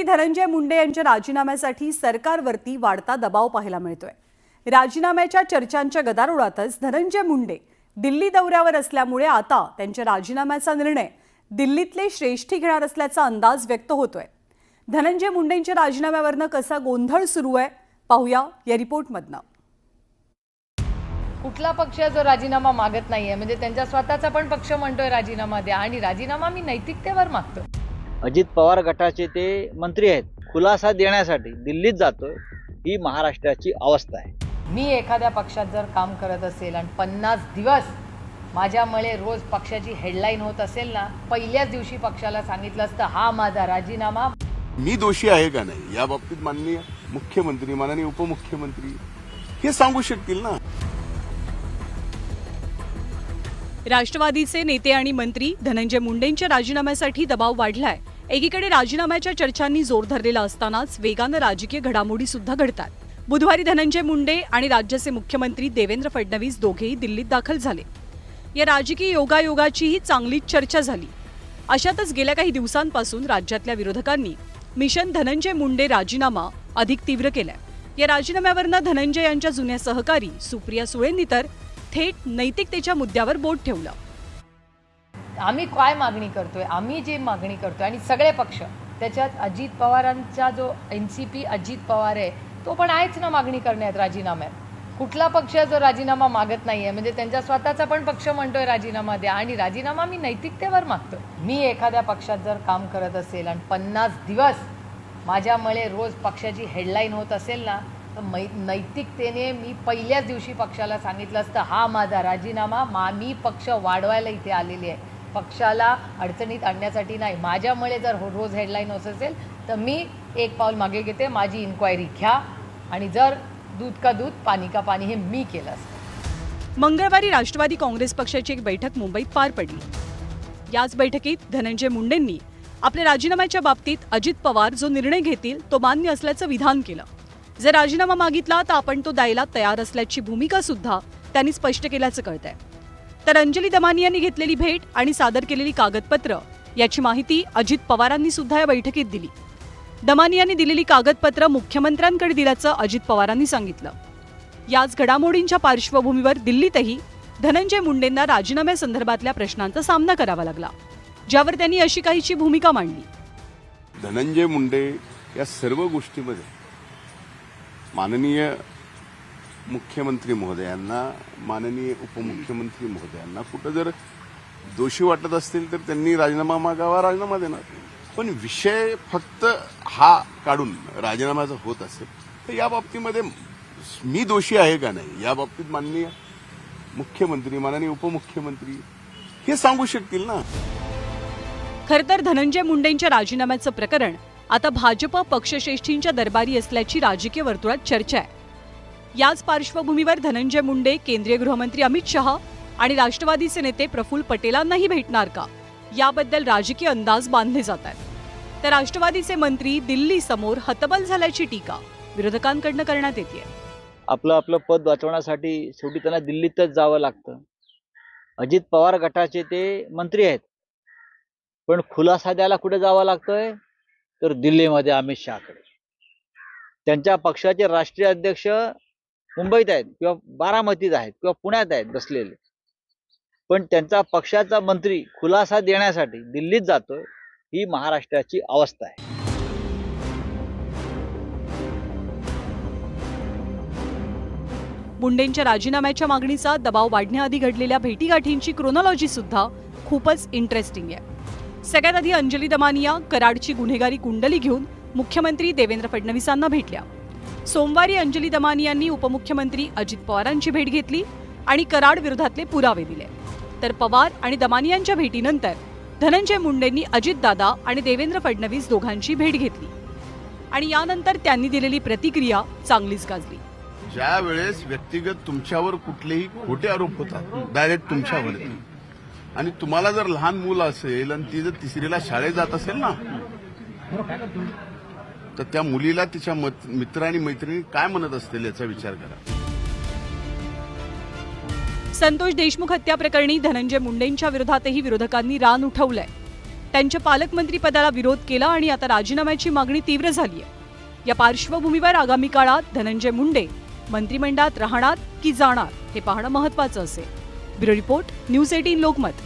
धनंजय मुंडे यांच्या राजीनाम्यासाठी सरकारवरती वाढता दबाव पाहायला मिळतोय। राजीनाम्याच्या चर्चांच्या गदारोळातच धनंजय मुंडे दिल्ली दौऱ्यावर असल्यामुळे आता त्यांच्या राजीनाम्याचा निर्णय दिल्लीतले श्रेष्ठी घेणार असल्याचा अंदाज व्यक्त होतोय। धनंजय मुंडेंच्या राजीनाम्यावरनं कसा गोंधळ सुरू आहे पाहूया या रिपोर्टमधनं। कुठला पक्ष जो राजीनामा मागत नाहीये, म्हणजे त्यांचा स्वतःचा पण पक्ष म्हणतोय राजीनामा द्या, आणि राजीनामा मी नैतिकतेवर मागतो। अजित पवार गटाचे ते मंत्री आहेत, खुलासा देण्यासाठी दिल्लीत जातोय, ही महाराष्ट्राची अवस्था आहे। मी एखाद्या पक्षात जर काम करत असेल आणि 50 दिवस माझ्यामुळे रोज पक्षाची हेडलाईन होत असेल ना, पहिल्याच दिवशी पक्षाला सांगितलं असतं हा माझा राजीनामा। मी दोषी आहे का नाही या बाबतीत माननीय मुख्यमंत्री, माननीय उपमुख्यमंत्री हे सांगू शकतील ना। राष्ट्रवादीचे नेते आणि मंत्री धनंजय मुंडेंच्या राजीनाम्यासाठी दबाव वाढलाय। एकीकडे राजीनाम्याच्या चर्चांनी जोर धरलेला असतानाच वेगानं राजकीय घडामोडी सुद्धा घडतात। बुधवारी धनंजय मुंडे आणि राज्याचे मुख्यमंत्री देवेंद्र फडणवीस दोघेही दिल्लीत दाखल झाले। या राजकीय योगायोगाचीही चांगलीच चर्चा झाली। अशातच गेल्या काही दिवसांपासून राज्यातल्या विरोधकांनी मिशन धनंजय मुंडे राजीनामा अधिक तीव्र केलाय। या राजीनाम्यावरनं धनंजय यांच्या जुन्या सहकारी सुप्रिया सुळेंनी तर थेट नैतिकतेच्या मुद्द्यावर बोट ठेवलं। आम्ही काय मागणी करतोय, आम्ही जे मागणी करतोय आणि सगळे पक्ष, त्याच्यात अजित पवारांचा जो एनसीपी अजित पवार आहे तो पण आहेच ना मागणी करण्यात राजीनाम्यात। कुठला पक्ष जो राजीनामा मागत नाहीये, म्हणजे त्यांचा स्वतःचा पण पक्ष म्हणतोय राजीनामा द्या, आणि राजीनामा मी नैतिकतेवर मागतो। मी एखाद्या पक्षात जर काम करत असेल आणि 50 दिवस माझ्यामुळे रोज पक्षाची हेडलाईन होत असेल ना, नैतिकतेने मी पहिल्याच दिवशी पक्षाला सांगितलं असतं हा माझा राजीनामा। मी पक्ष वाढवायला इथे आलेली आहे, पक्षाला अडचणीत आणण्यासाठी नाही। माझ्यामुळे जर रोज हेडलाईन होत असेल तर मी एक पाऊल मागे घेते, माझी इन्क्वायरी घ्या, आणि जर दूध का दूध पाणी का पाणी हे मी केलं असतं। मंगळवारी राष्ट्रवादी काँग्रेस पक्षाची एक बैठक मुंबईत पार पडली। याच बैठकीत धनंजय मुंडेंनी आपल्या राजीनाम्याच्या बाबतीत अजित पवार जो निर्णय घेतील तो मान्य असल्याचं विधान केलं। जर राजीनामा मागितला तर आपण तो द्यायला तयार असल्याची भूमिका सुद्धा त्यांनी स्पष्ट केल्याचं कळतंय। तर अंजली दमानी यांनी घेतलेली भेट आणि सादर केलेली कागदपत्र याची माहिती अजित पवारांनी सुद्धा या बैठकीत दिली। दमानी यांनी दिलेली कागदपत्र मुख्यमंत्र्यांकडे दिल्याचं अजित पवारांनी सांगितलं। याच घडामोडींच्या पार्श्वभूमीवर दिल्लीतही धनंजय मुंडेंना राजीनाम्यासंदर्भातल्या प्रश्नांचा सामना करावा लागला, ज्यावर त्यांनी अशी काहीची भूमिका मांडली। धनंजय मुंडे या सर्व गोष्टीमध्ये माननीय मुख्यमंत्री महोदयांना, माननीय उपमुख्यमंत्री महोदयांना कुठं जर दोषी वाटत असतील तर त्यांनी राजीनामा मागावा, राजीनामा देणार। पण विषय फक्त हा काढून राजीनाम्याचा होत असेल तर या बाबतीमध्ये मी दोषी आहे का नाही या बाबतीत माननीय मुख्यमंत्री, माननीय उपमुख्यमंत्री हे सांगू शकतील ना। खरं तर धनंजय मुंडेंच्या राजीनाम्याचं प्रकरण आता भाजप पक्षश्रेष्ठींच्या दरबारी असल्याची राजकीय वर्तुळात चर्चा आहे। याच पार्श्वभूमीवर धनंजय मुंडे केंद्रीय गृहमंत्री अमित शहा आणि राष्ट्रवादीचे नेते प्रफुल्ल पटेलांनाही भेटणार का, याबद्दल राजकीय अंदाज बांधले जात आहेत। तर राष्ट्रवादीचे मंत्री दिल्ली समोर हतबल झाल्याची टीका विरोधकांकडून करण्यात येते। आपलं पद वाचवण्यासाठी शेवटी त्यांना दिल्लीतच जावं लागतं। अजित पवार गटाचे ते मंत्री आहेत, पण खुलासा द्यायला कुठे जावं लागतंय तर दिल्लीमध्ये अमित शहाकडे। त्यांच्या पक्षाचे राष्ट्रीय अध्यक्ष मुंबईत आहेत किंवा बारामतीत आहेत किंवा पुण्यात आहेत बसलेले, पण त्यांचा पक्षाचा मंत्री खुलासा देण्यासाठी दिल्लीत जातोय, ही महाराष्ट्राची अवस्था आहे। मुंडेंच्या राजीनाम्याच्या मागणीचा दबाव वाढण्याआधी घडलेल्या भेटीगाठींची क्रोनॉलॉजी सुद्धा खूपच इंटरेस्टिंग आहे। सगळ्यात आधी अंजली दमानी या कराडची गुन्हेगारी कुंडली घेऊन मुख्यमंत्री देवेंद्र फडणवीसांना भेटल्या। सोमवारी अंजली दमानी यांनी उपमुख्यमंत्री अजित पवारांची भेट घेतली आणि कराड विरोधातले पुरावे दिले। तर पवार आणि दमानी यांच्या भेटीनंतर धनंजय मुंडेंनी अजितदादा आणि देवेंद्र फडणवीस दोघांची भेट घेतली आणि यानंतर त्यांनी दिलेली प्रतिक्रिया चांगलीच गाजली। ज्या वेळेस व्यक्तिगत तुमच्यावर कुठलेही खोटे आरोप होतात डायरेक्ट तुमच्यावर, आणि तुम्हाला जर लहान मुलं असेल आणि ती जर तिसरीला शाळेत जात असेल ना, तर त्या मुलीला तिच्या मित्र आणि मैत्रिणी काय म्हणत असतील याचा विचार करा। संतोष देशमुख हत्या प्रकरणी धनंजय मुंडेंच्या विरोधातही विरोधकांनी रान उठवलंय। त्यांच्या पालकमंत्रीपदाला विरोध केला आणि आता राजीनाम्याची मागणी तीव्र झाली आहे. या पार्श्वभूमीवर आगामी काळात धनंजय मुंडे मंत्रिमंडळात राहणार की जाणार हे पाहणं महत्त्वाचं असेल. Bureau report, news 18 Lokmat.